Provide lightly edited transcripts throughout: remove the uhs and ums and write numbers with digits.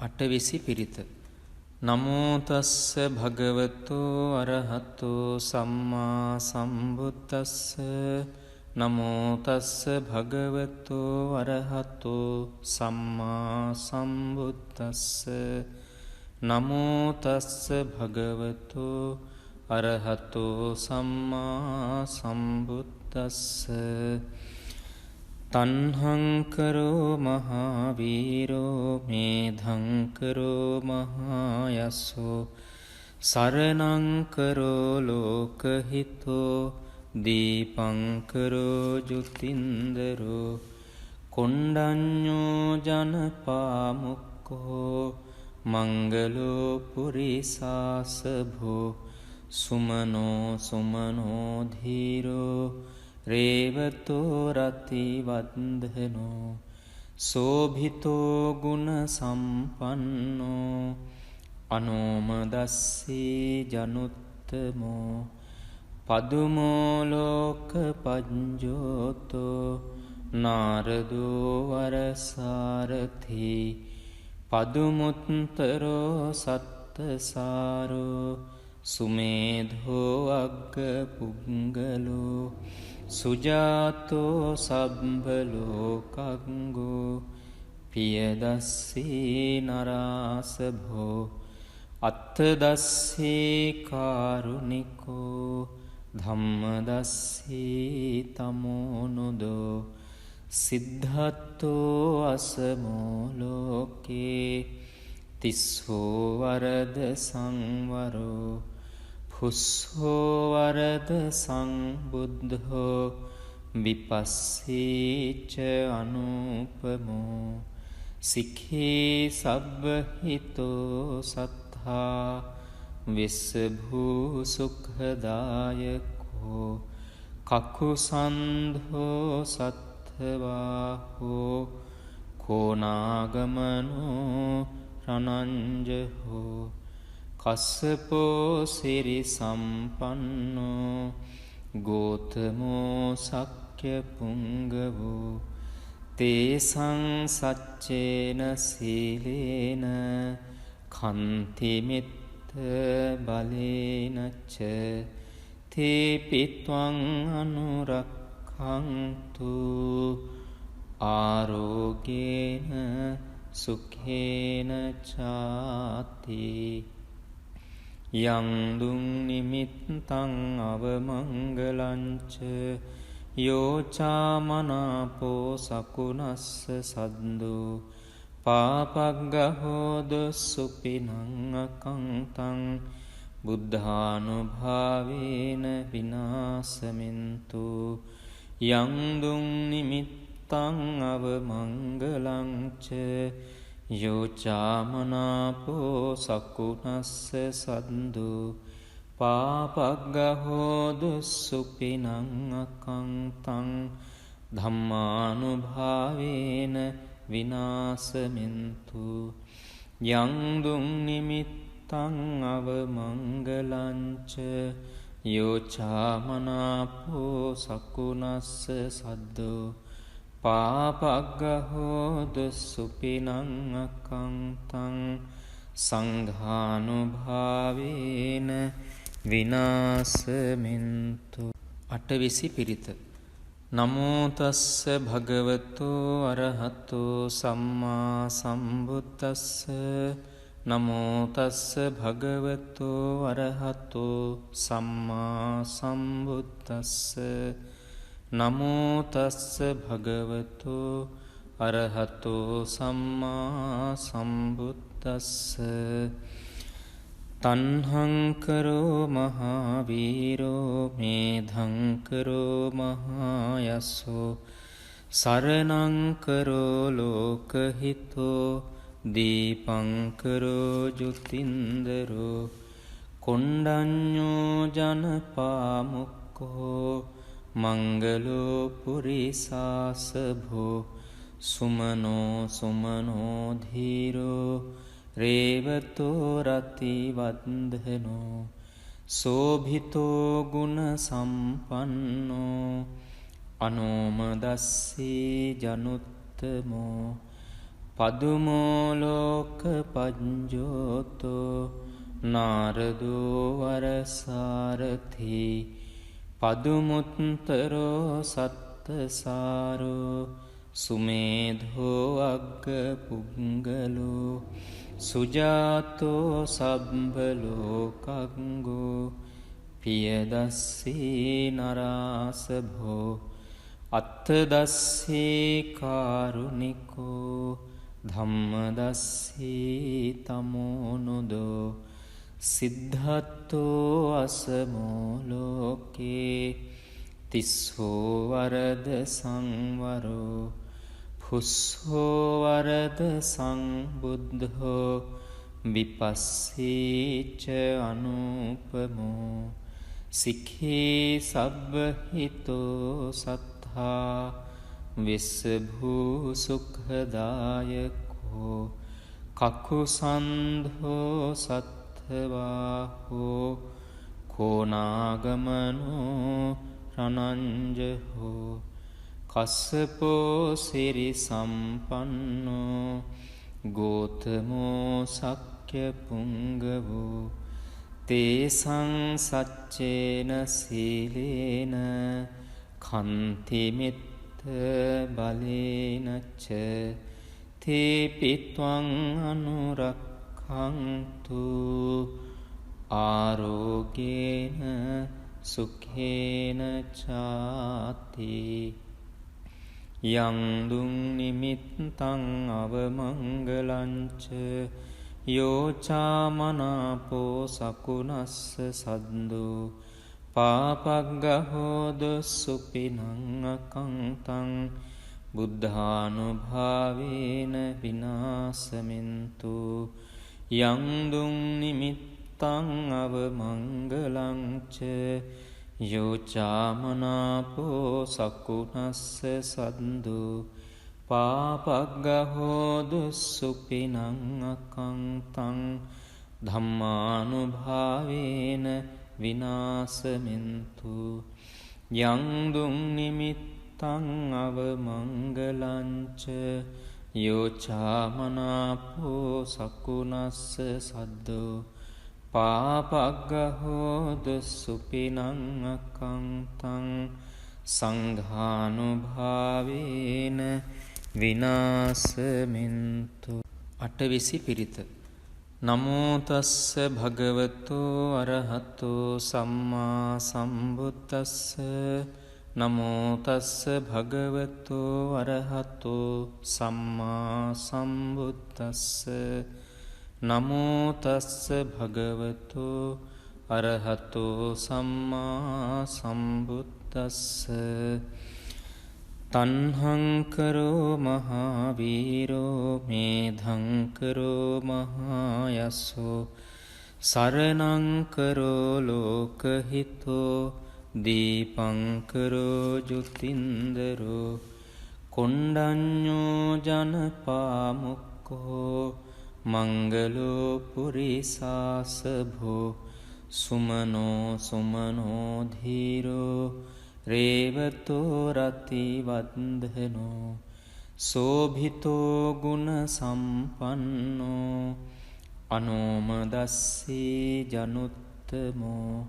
අටවිසි පිරිත. නමෝ තස්ස භගවතෝ අරහතෝ සම්මා සම්බුද්දස්ස. නමෝ තස්ස භගවතෝ අරහතෝ සම්මා සම්බුද්දස්ස. නමෝ තස්ස භගවතෝ අරහතෝ සම්මා සම්බුද්දස්ස. තන්හංකරෝ මහාවීරෝ මේධංකරෝ මහායස්සෝ සරණංකරෝ ලෝකහිතෝ දීපංකරෝ ජුතින්දරෝ කොණ්ඩඤ්ඤෝ ජනපාමුක්කෝ මංගලෝ පුරිසාසභෝ සුමනෝ සුමනෝ ධීරෝ රේවතෝ රතිවන්දනෝ සෝභිතෝ ගුණ සම්පන්නෝ අනෝමදස්සී ජනුත්තමෝ පදුමෝ ලෝක පඤ්ජෝතෝ නාරදෝ වරසාරථි පදුමුත්තරෝ සත්තසාරෝ සුමේධෝ අග්ග පුංගලෝ සුජාතෝ සබ්බලෝකංගෝ පියදස්සී නරාසභෝ අත්තදස්සී කාරුණිකෝ ධම්මදස්සී තමෝනුදෝ සිද්ධත්තෝ අසමෝ ලෝකේ තිස්සෝ වරද සංවරෝ පුස්සෝ වරද සංබුද්ධෝ විපස්සීච අනුපමෝ සික්ඛී සබ්බහිතෝ සත්තා විස්සභූ සුඛදායකෝ කකුසන්ධෝ සත්ථවාහෝ කෝනාගමනෝ රණංජහෝ කස්සපෝ සිරි සම්පන්නෝ ගෝතමෝ සක්්‍ය පුංගවෝ තේසං සච්චේන සීලේන කන්තිමිත්ත බලේනච්ච තේපිත්වං අනුරක්ඛන්තු ආරෝගේන සුඛේන චාති. යං දුං නිමිත්තං අවමංගලංච යෝචාමනාපෝ සකුණස්ස සද්දෝ පාපග්ගහෝද සුපිනං අකංතං බුද්ධානුභාවේන විනාසමින්තු. යං දුං නිමිත්තං අවමංගලංච යෝචාමනාපෝ සකුණස්ස සද්දෝ පාපග්ගහෝද සුපිනං අකංතං ධම්මානුභාවේන විනාසමින්තු. යං දුං නිමිත්තං අවමංගලංච යෝචාමනාපෝ සකුණස්ස සද්දෝ පාපග්ගහෝද සුපිනං අකංතං සංඝානුභාවේන විනාසමින්තු. අටවිසි පිරිත. නමෝ තස්ස භගවතෝ අරහතෝ සම්මා සම්බුද්දස්ස. නමෝ තස්ස භගවතෝ අරහතෝ සම්මා සම්බුද්දස්ස. නමෝ තස්ස භගවතෝ අරහතෝ සම්මා සම්බුද්දස්ස. තන්හංකරෝ මහාවීරෝ මේධංකරෝ මහායස්සෝ සරණංකරෝ ලෝකහිතෝ දීපංකරෝ ජුතින්දරෝ කොණ්ඩඤ්ඤෝ ජනපාමුක්කෝ මංගලෝ පුරිසාසභෝ සුමනෝ සුමනෝ ධීරෝ රේවතෝ රතිවන්දනෝ සෝභිතෝ ගුණ සම්පන්නෝ අනෝමදස්සී ජනුත්තමෝ පදුමෝලෝක පජ්ජෝතෝ නාරදෝ වරසාරථී පදුමුත්තරෝ සත්තසාරෝ සුමේධෝ අග්ග පුංගලෝ සුජාතෝ සබ්බලෝකංගෝ පියදස්සී නරාසභෝ අත්තදස්සී කාරුණිකෝ ධම්මදස්සී තමෝනුදෝ සිද්ධත්තෝ අසමෝලෝකේ තිස්සෝ වරද සංවරෝ පුස්සෝ වරද සංබුද්ධෝ විපස්සීච අනුපමෝ සික්ඛී සබ්බහිතෝ සත්තා විස්සභූ සුඛදායකෝ කකුසන්ධෝ සත්ථවාහෝ කෝනාගමනෝ රණංජහෝ කස්සපෝ සිරි සම්පන්නෝ ගෝතමෝ සක්්‍ය පුංගවෝ තේසං සච්චේන සීලේන කන්තිමිත්ත බලේනච්ච තේපිත්වං අනුරක්ඛන්තු ආරෝගේන සුඛේන චාති යං දුං නිමිත්තං අවමංගලංච යෝචාමනාපෝ සකුනස්ස සද්දෝ පාපග්ගහෝද සුපිනං අකංතං බුද්ධානුභාවේන විනාසමින්තු යං දුං නිමිත්තං අවමංගලංච යෝචාමනාපෝ සකුනස්ස සද්දෝ පාපග්ගහෝද සුපිනං අකංතං ධම්මානුභාවේන විනාසමින්තු යං දුං නිමිත්තං අවමංගලංච යෝචාමනාපෝ සකුනස්ස සද්දෝ පාපග්ගහෝද සුපිනං අකංතං සංඝානුභාවේන විනාසමින්තු අටවිසි පිරිත නමෝ තස්ස භගවතෝ අරහතෝ සම්මා සම්බුද්දස්ස නමෝ තස්ස භගවතෝ අරහතෝ සම්මා සම්බුද්දස්ස නමෝ තස්ස භගවතෝ අරහතෝ සම්මා සම්බුද්දස්ස තණ්හං කරෝ මහාවීරෝ මේධං කරෝ මහායස්සෝ සරණං කරෝ ලෝකහිතෝ දීපං කරෝ ජුතින්දරෝ කොණ්ඩඤ්ඤෝ ජනපාමුක්ඛෝ මංගලෝ පුරිසාසභෝ සුමනෝ සුමනෝ ධීරෝ රේවතෝ රතිවන්දනෝ සෝභිතෝ ගුණ සම්පන්නෝ අනෝමදස්සී ජනුත්තමෝ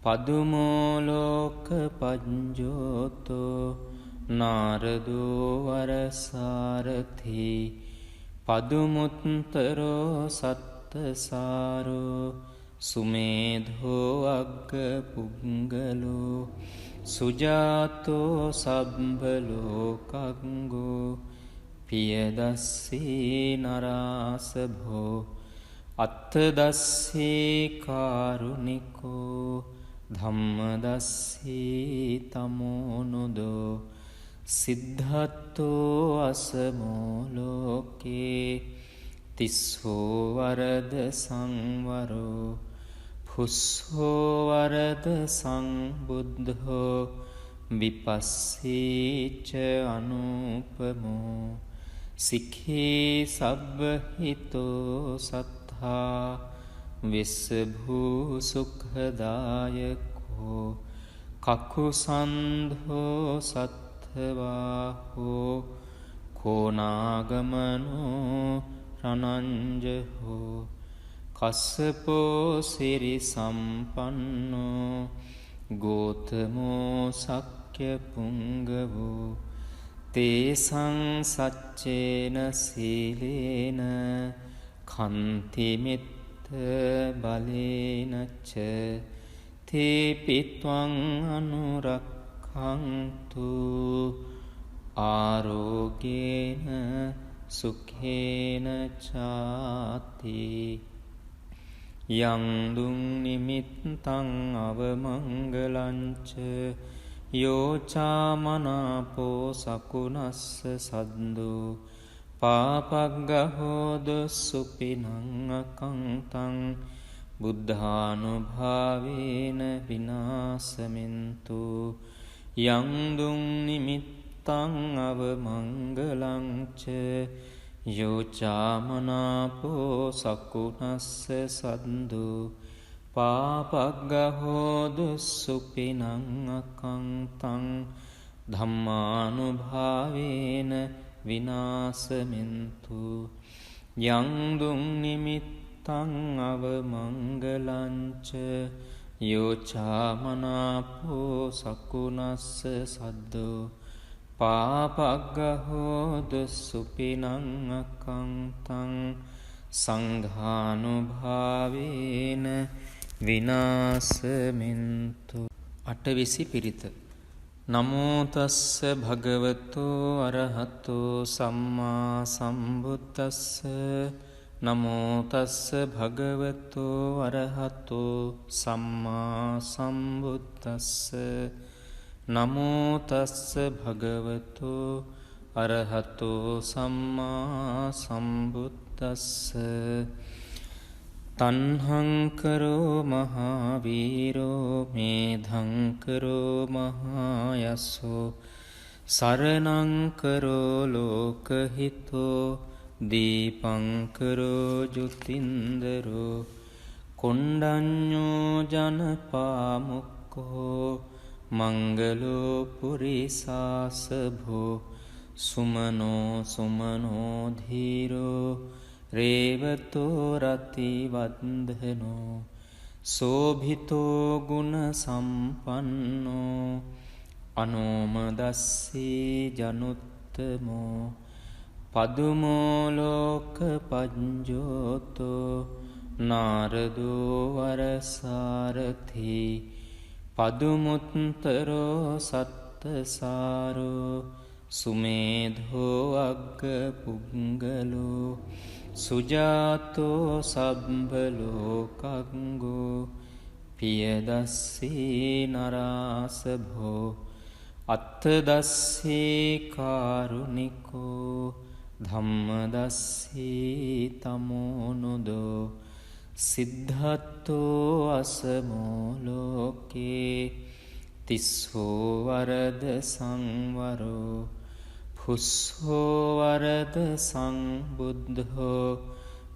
පදුමෝලෝක පජ්ජෝතෝ නාරදෝ වරසාරථී පදුමුත්තරෝ සත්තසාරෝ සුමේධෝ අග්ග පුංගලෝ සුජාතෝ සබ්බලෝකංගෝ පියදස්සී නරාසභෝ අත්තදස්සී කාරුණිකෝ ධම්මදස්සී තමෝනුදෝ සිද්ධත්තෝ අසමෝලෝකේ තිස්සෝ වරද සංවරෝ පුස්සෝ වරද සංබුද්ධෝ විපස්සීච අනුපමෝ සික්ඛී සබ්බහිතෝ සත්තා විස්සභූ සුඛදායකෝ කකුසන්ධෝ සත්ථවාහෝ කෝනාගමනෝ රණංජහෝ කස්සපෝ සිරි සම්පන්නෝ ගෝතමෝ සක්්‍ය පුංගවෝ තේසං සච්චේන සීලේන කන්තිමිත්ත බලේනච්ච තේපිත්වං අනුරක්ඛන්තු ආරෝගේන සුඛේන චාති යං දුං නිමිත්තං අවමංගලංච යෝචාමනාපෝ සකුනස්ස සද්දෝ පාපග්ගහෝද සුපිනං අකංතං බුද්ධානුභාවේන විනාසමින්තු යං දුං නිමිත්තං අවමංගලංච යෝචාමනාපෝ සකුනස්ස සද්දෝ පාපග්ගහෝද සුපිනං අකංතං ධම්මානුභාවේන විනාසමින්තු යං දුං නිමිත්තං අවමංගලංච යෝචාමනාපෝ සකුනස්ස සද්දෝ පාපග්ගහෝද සුපිනං අකංතං සංඝානුභාවේන විනාසමින්තු අටවිසි පිරිත නමෝ තස්ස භගවතෝ අරහතෝ සම්මා සම්බුද්දස්ස නමෝ තස්ස භගවතෝ අරහතෝ සම්මා සම්බුද්දස්ස නමෝ තස්ස භගවතෝ අරහතෝ සම්මා සම්බුද්දස්ස තණ්හං කරෝ මහාවීරෝ මේධං කරෝ මහායසෝ සරණං කරෝ ලෝකහිතෝ දීපං කරෝ ජුතින්දරෝ කොණ්ඩඤ්ඤෝ ජනපාමුක්ඛෝ මංගලෝ පුරිසාසභෝ සුමනෝ සුමනෝ ධීරෝ රේවතෝ රතිවන්දනෝ සෝභිතෝ ගුණ සම්පන්නෝ අනෝමදස්සී ජනුත්තමෝ පදුමෝ ලෝක පඤ්ජෝතෝ නාරදෝ වරසාරථි පදුමුත්තරෝ සත්තසාරෝ සුමේධෝ අග්ග පුංගලෝ සුජාතෝ සබ්බලෝකංගෝ පියදස්සී නරාසභෝ අත්තදස්සී කාරුණිකෝ ධම්මදස්සී තමෝනුදෝ සිද්ධත්තෝ අසමෝ ලෝකේ තිස්සෝ වරද සංවරෝ පුස්සෝ වරද සංබුද්ධෝ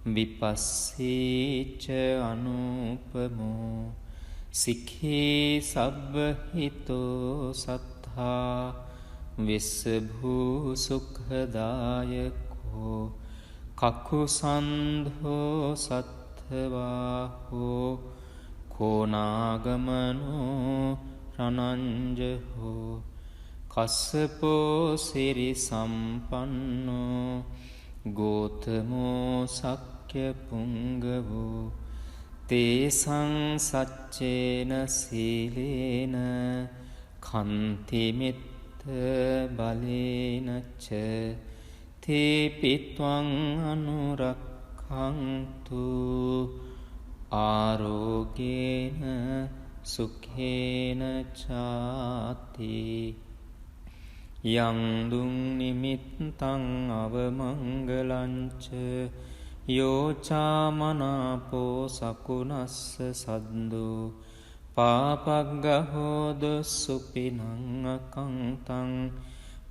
විපස්සීච අනුපමෝ සික්ඛී සබ්බහිතෝ සත්තා විස්සභූ සුඛදායකෝ කකුසන්ධෝ සත්ථවාහෝ කෝනාගමනෝ රණංජහෝ කස්සපෝ සිරි සම්පන්නෝ ගෝතමෝ සක්්‍ය පුංගවෝ තේසං සච්චේන සීලේන කන්තිමිත්ත බලේනච්ච තේපිත්වං අනුරක්ඛන්තු ආරෝගේන සුඛේන චාති යං දුං නිමිත්තං අවමංගලංච යෝචාමනාපෝ සකුනස්ස සද්දෝ පාපග්ගහෝද සුපිනං අකංතං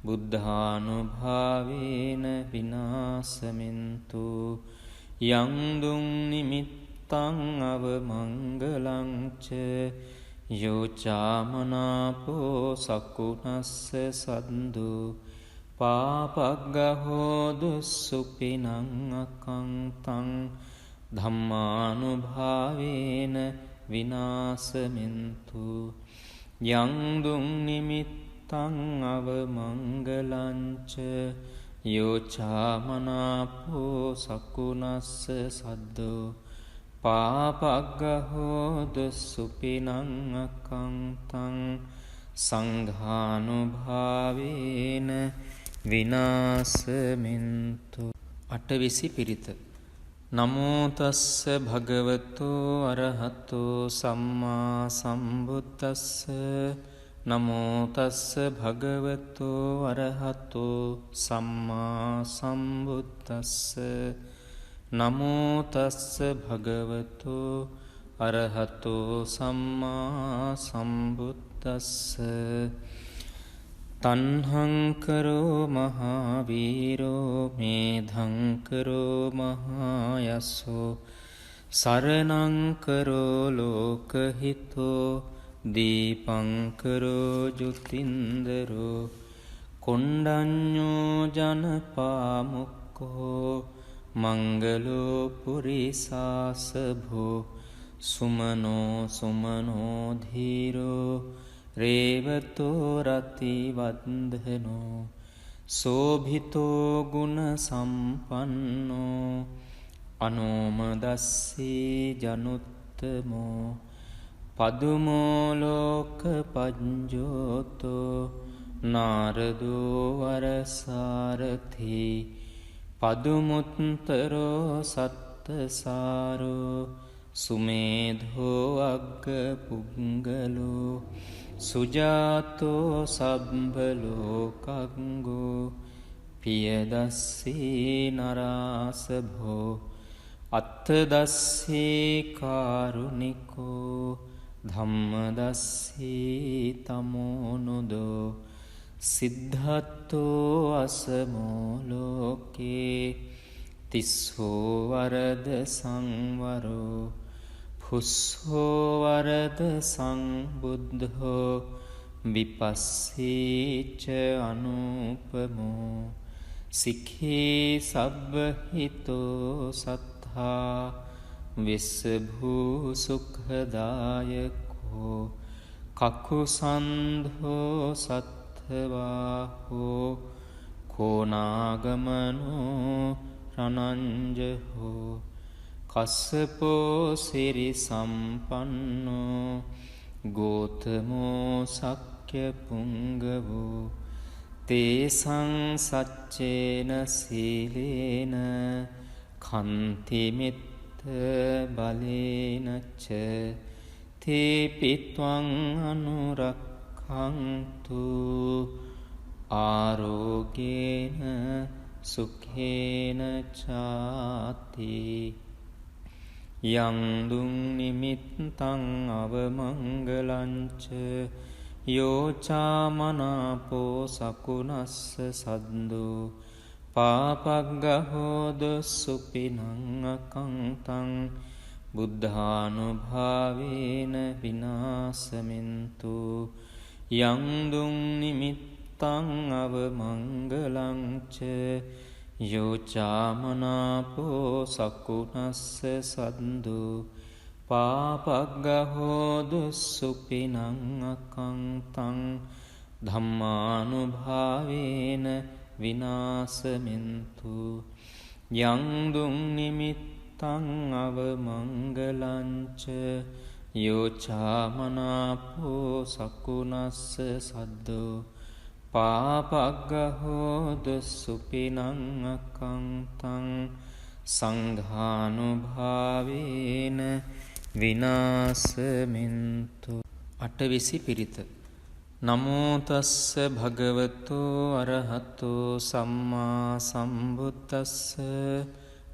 බුද්ධානුභාවේන විනාසමින්තු යං දුං නිමිත්තං අවමංගලංච යෝචාමනාපෝ සකුනස්ස සද්දෝ පාපග්ගහෝ දුස්සුපිනං අකංතං ධම්මානුභාවේන විනාශමෙන්තු යං දුං නිමිත්තං අවමංගලංච යෝචාමනාපෝ සකුනස්ස සද්දෝ පාපග්ගහෝ දුස්සුපිනං අකංතං සංඝානුභාවේන විනාශමෙන්තු. අටවිසි පිරිත. නමෝ තස්ස භගවතු අරහතෝ සම්මා සම්බුද්දස්ස. නමෝ තස්ස භගවතු අරහතෝ සම්මා සම්බුද්දස්ස. නමෝ තස්ස භගවතු අරහතෝ සම්මා සම්බුද්දස්ස. තණ්හංකරෝ මහාවීරෝ මේධංකරෝ මහායස්සෝ සරණංකරෝ ලෝකහිතෝ දීපංකරෝ ජුතින්දරෝ කොණ්ඩඤ්ඤෝ ජනපාමුක්ඛෝ මංගලෝ පුරිසාසභෝ සුමනෝ සුමනෝ ධීරෝ රේවතෝ රතිවන්දනෝ සෝභිතෝ ගුණ සම්පන්නෝ අනෝමදස්සී ජනුත්තමෝ පදුමෝ ලෝක පඤ්ජෝතෝ නාරදෝ වරසාරථි පදුමුත්තරෝ සත්තසාරෝ සුමේධෝ අග්ග පුංගලෝ සුජාතෝ සබ්බලෝකංගෝ පියදස්සී නරාසභෝ අත්තදස්සී කාරුණිකෝ ධම්මදස්සී තමෝනුදෝ සිද්ධත්තෝ අසමෝ ලෝකේ තිස්සෝ වරද සංවරෝ පුස්සෝ වරද සංබුද්ධෝ විපස්සීච අනුපමෝ සික්ඛී සබ්බහිතෝ සත්තා විස්සභූ සුඛදායකෝ කකුසන්ධෝ සත්ථවාහෝ කෝනාගමනෝ රණංජහෝ කස්සපෝ සිරි සම්පන්නෝ ගෝතමෝ සක්්‍ය පුංගවෝ තේසං සච්චේන සීලේන කන්තිමිත්ත බලේනච්ච තේපිත්වං අනුරක්ඛන්තු ආරෝගේන සුඛේන චාති. යං දුං නිමිත්තං අවමංගලංච යෝචාමනාපෝ සකුනස්ස සද්දෝ පාපග්ගහෝ දුස්සුපිනං අකංතං බුද්ධානුභාවේන විනාශමෙන්තු. යං දුං නිමිත්තං අවමංගලංච යෝචාමනාපෝ සකුනස්ස සද්දෝ පාපග්ගහෝ දුස්සුපිනං අකංතං ධම්මානුභාවේන විනාශමෙන්තු. යං දුං නිමිත්තං අවමංගලංච යෝචාමනාපෝ සකුනස්ස සද්දෝ පාපග්ගහෝ දුස්සුපිනං අකංතං සංඝානුභාවේන විනාශමෙන්තු. අටවිසි පිරිත. නමෝ තස්ස භගවතු අරහතෝ සම්මා සම්බුද්දස්ස.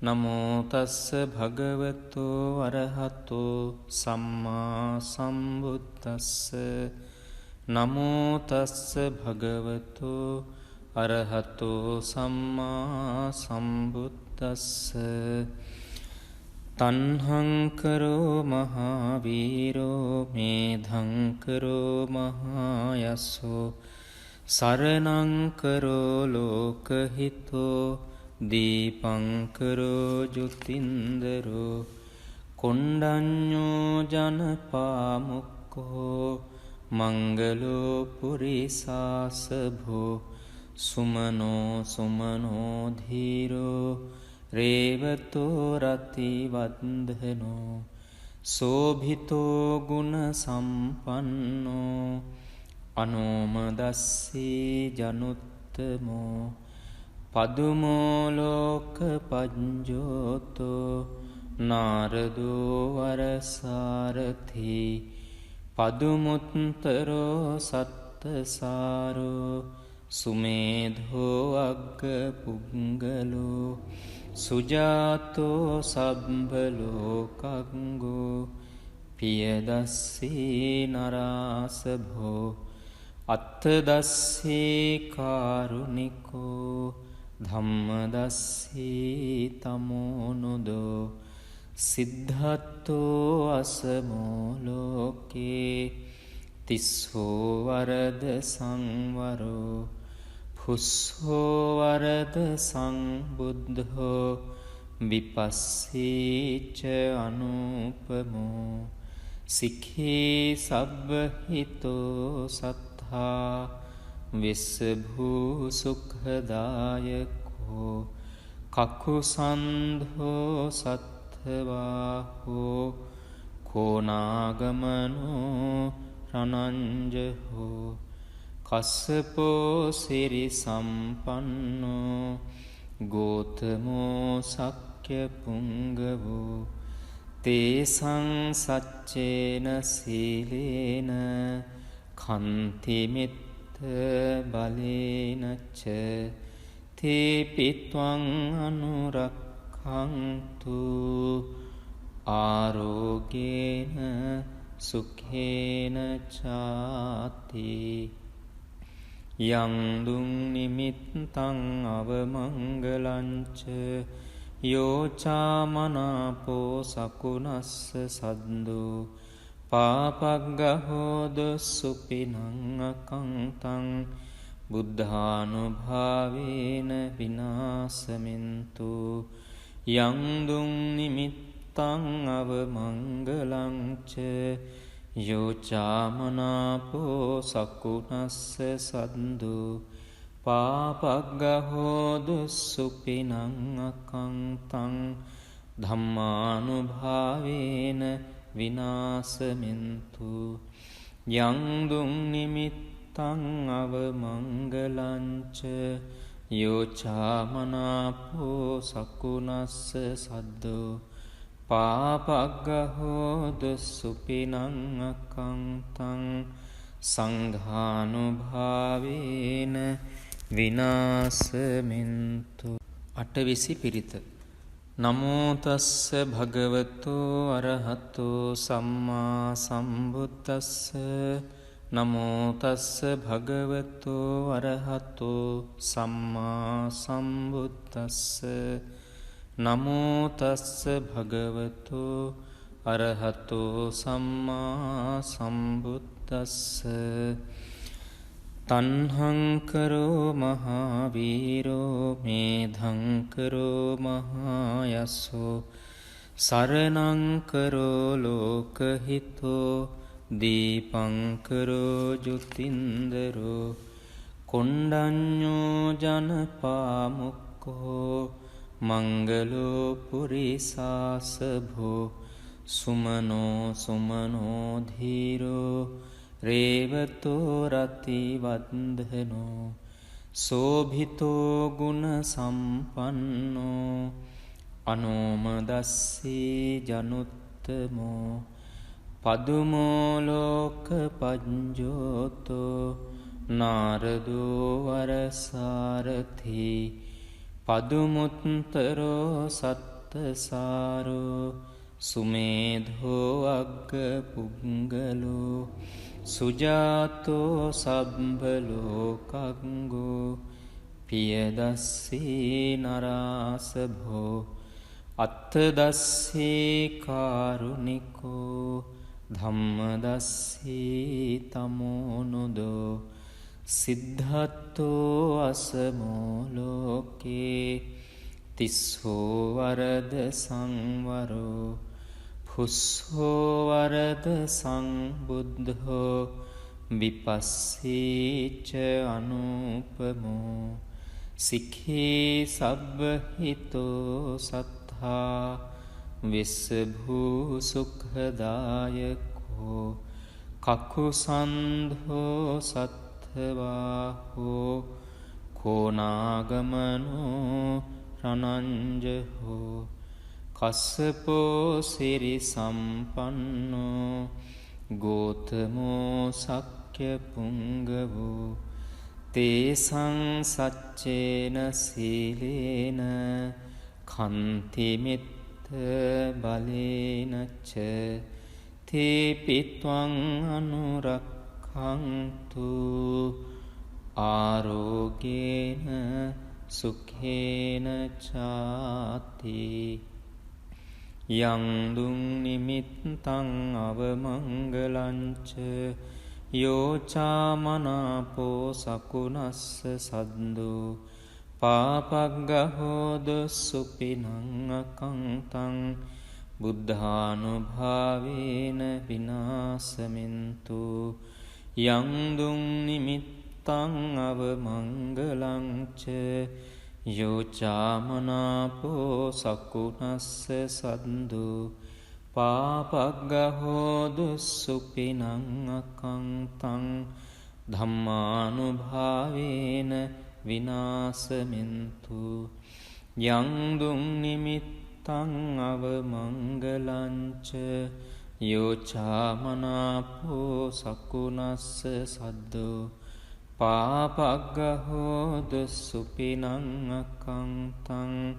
නමෝ තස්ස භගවතු අරහතෝ සම්මා සම්බුද්දස්ස. නමෝ තස්ස භගවතු අරහතෝ සම්මා සම්බුද්දස්ස. තණ්හංකරෝ මහාවීරෝ මේධංකරෝ මහායස්සෝ සරණංකරෝ ලෝකහිතෝ දීපංකරෝ ජුතින්දරෝ කොණ්ඩඤ්ඤෝ ජනපාමුක්කෝ මංගලෝ පුරිසාසභෝ සුමනෝ සුමනෝ ධීරෝ රේවතෝ රතිවන්දනෝ සෝභිතෝ ගුණ සම්පන්නෝ අනෝමදස්සී ජනුත්තමෝ පදුමෝ ලෝක පඤ්ජෝතෝ නාරදෝ වරසාරථි පදුමුත්තරෝ සත්තසාරෝ සුමේධෝ අග්ග පුංගලෝ සුජාතෝ සබ්බලෝකංගෝ පියදස්සී නරාසභෝ අත්තදස්සී කාරුණිකෝ ධම්මදස්සී තමෝනුදෝ සිද්ධත්තෝ අසමෝ ලෝකේ තිස්සෝ වරද සංවරෝ පුස්සෝ වරද සංබුද්ධෝ විපස්සීච අනුපමෝ සික්ඛී සබ්බහිතෝ සත්තා විස්සභූ සුඛදායකෝ කකුසන්ධෝ සත්ථවාහෝ කෝනාගමනෝ රණංජහෝ කස්සපෝ සිරි සම්පන්නෝ ගෝතමෝ සක්්‍ය පුංගවෝ තේසං සච්චේන සීලේන කන්තිමිත්ත බලේනච්ච තේපිත්වං අනුරක්ඛන්තු ආරෝගේන සුඛේන චාති යං දුං නිමිත්තං අවමංගලංච යෝචාමනාපෝ සකුණස්ස සද්දෝ පාපග්ගහෝද සුපිනං අකංතං බුද්ධානුභාවේන විනාසමින්තු යං දුං නිමිත්තං අවමංගලංච යෝචාමනාපෝ සකුණස්ස සද්දෝ පාපග්ගහෝද සුපිනං අකංතං ධම්මානුභාවේන විනාසමින්තු යං දුං නිමිත්තං අවමංගලංච යෝචාමනාපෝ සකුණස්ස සද්දෝ පාපග්ගහෝද සුපිනං අකංතං සංඝානුභාවේන විනාසමින්තු අටවිසි පිරිත නමෝ තස්ස භගවතෝ අරහතෝ සම්මා සම්බුද්දස්ස නමෝ තස්ස භගවතෝ අරහතෝ සම්මා සම්බුද්දස්ස නමෝ තස්ස භගවතෝ අරහතෝ සම්මා සම්බුද්දස්ස තණ්හං කරෝ මහාවීරෝ මේධං කරෝ මහායසෝ සරණං කරෝ ලෝකහිතෝ දීපං කරෝ ජුතින්දරෝ කොණ්ඩඤ්ඤෝ ජනපාමුක්කෝ මංගලෝ පුරිසාසභෝ සුමනෝ සුමනෝ ධීරෝ රේවතෝ රතිවන්දනෝ සෝභිතෝ ගුණ සම්පන්නෝ අනෝමදස්සී ජනුත්තමෝ පදුමෝ ලෝක පඤ්ජෝතෝ නාරදෝ වරසාරථි පදුමුත්තරෝ සත්තසාරෝ සුමේධෝ අග්ග පුංගලෝ සුජාතෝ සබ්බලෝකංගෝ පියදස්සී නරාසභෝ අත්තදස්සී කාරුණිකෝ ධම්මදස්සී තමෝනුදෝ සිද්ධාතෝ අසමෝ ලෝකේ තිස්සෝ වරද සංවරෝ පුස්සෝ වරද සංබුද්ධෝ විපස්සීච අනුපමෝ සික්ඛී සබ්බහිතෝ සත්තා විස්සභූ සුඛදායකෝ කකුසන්ධෝ සත්ථවාහෝ කෝනාගමනෝ රණංජහෝ කස්සපෝ සිරි සම්පන්නෝ ගෝතමෝ සක්්‍ය පුංගවෝ තේසං සච්චේන සීලේන කන්තිමිත්ත බලේනච්ච තේපිත්වං අනුරක්ඛන්තු ආරෝගේන සුඛේන චාති යං දුං නිමිත්තං අවමංගලංච යෝචාමනාපෝ සකුණස්ස සද්දෝ පාපග්ගහෝද සුපිනං අකංතං බුද්ධානුභාවේන විනාසමින්තු යං දුං නිමිත්තං අවමංගලංච යෝචාමනාපෝ සකුණස්ස සද්දෝ පාපග්ගහෝද සුපිනං අකංතං ධම්මානුභාවේන විනාසමින්තු යං දුං නිමිත්තං අවමංගලංච යෝචාමනාපෝ සකුණස්ස සද්දෝ පාපග්ගහෝද සුපිනං අකංතං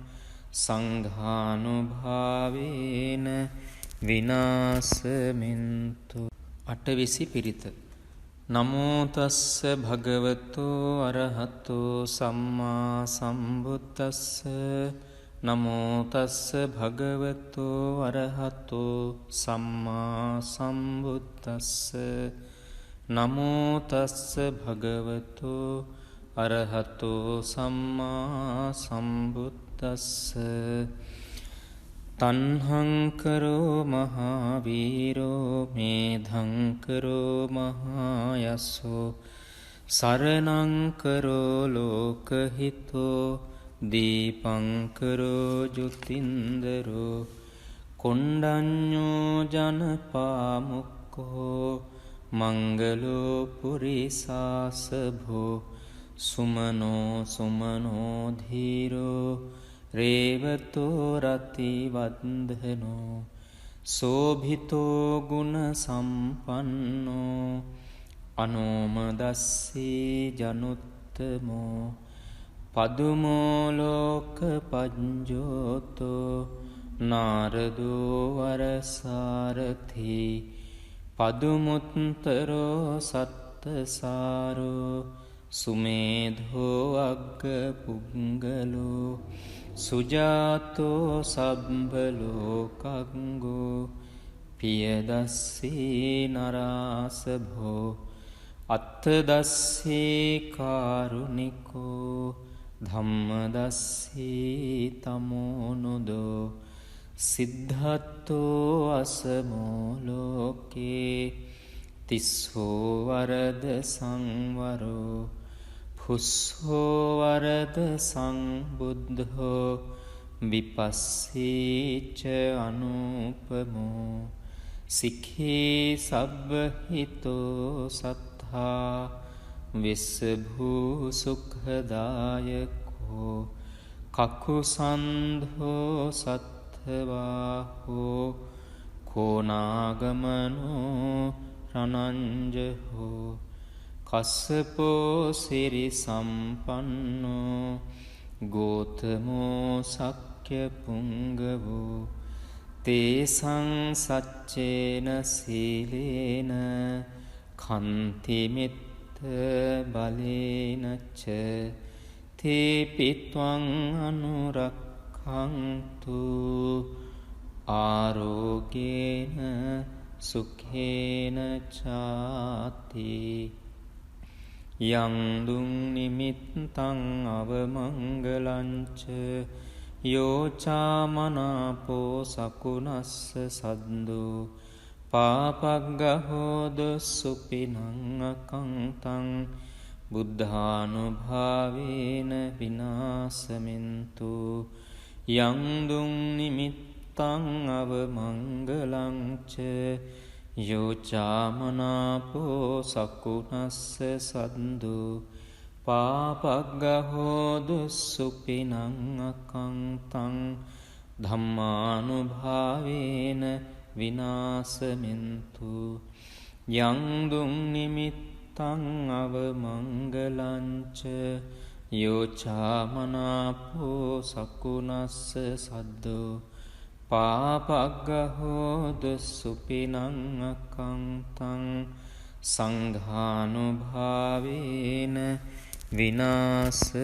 සංඝානුභාවේන විනාසමින්තු අටවිසි පිරිත නමෝ තස්ස භගවතෝ අරහතෝ සම්මා සම්බුද්දස්ස නමෝ තස්ස භගවතෝ අරහතෝ සම්මා සම්බුද්දස්ස නමෝ තස්ස භගවතෝ අරහතෝ සම්මා සම්බුද්දස්ස තණ්හං කරෝ මහාවීරෝ මේධං කරෝ මහායසෝ සරණං කරෝ ලෝකහිතෝ දීපං කරෝ ජුතින්දරෝ කොණ්ඩඤ්ඤෝ ජනපාමුක්ඛෝ මංගලෝ පුරිසාසභෝ සුමනෝ සුමනෝ ධීරෝ රේවතෝ රතිවන්දනෝ සෝභිතෝ ගුණ සම්පන්නෝ අනෝමදස්සී ජනුත්තමෝ පදුමෝ ලෝක පඤ්ජෝතෝ නාරදෝ වරසාරථි පදුමුත්තරෝ සත්තසාරෝ සුමේධෝ අග්ග පුංගලෝ සුජාතෝ සබ්බලෝකංගෝ පියදස්සී නරාසභෝ අත්තදස්සී කාරුණිකෝ ධම්මදස්සී තමෝනුදෝ සිද්ධාතෝ අසමෝ ලෝකේ තිස්සෝ වරද සංවරෝ පුස්සෝ වරද සංබුද්ධෝ විපස්සීච අනුපමෝ සික්ඛී සබ්බහිතෝ සත්තා විස්සභූ සුඛදායකෝ කකුසන්ධෝ සත්ථවාහෝ කෝනාගමනෝ රණංජහෝ කස්සපෝ සිරි සම්පන්නෝ ගෝතමෝ සක්්‍ය පුංගවෝ තේසං සච්චේන සීලේන කන්තිමිත්ත බලේනච්ච තේපිත්වං අනුරක්ඛන්තු ආරෝගේන සුඛේන චාති යං දුං නිමිත්තං අවමංගලංච යෝචාමනාපෝ සකුනස්ස සද්දෝ පාපග්ගහෝද සුපිනං අකංතං බුද්ධානුභාවේන විනාසමින්තු යං දුං නිමිත්තං අවමංගලංච යෝචාමනාපෝ සකුනස්ස සද්දෝ පාපග්ගහෝදු සුපිනං අකංතං ධම්මානුභාවේන විනාසමින්තු යං දුං නිමිත්තං අවමංගලංච යෝචාමනාපෝ සකුනස්ස සද්දෝ පාපග්ගහෝදු සුපිනං අකංතං සංඝානුභාවේන විනාසමින්තු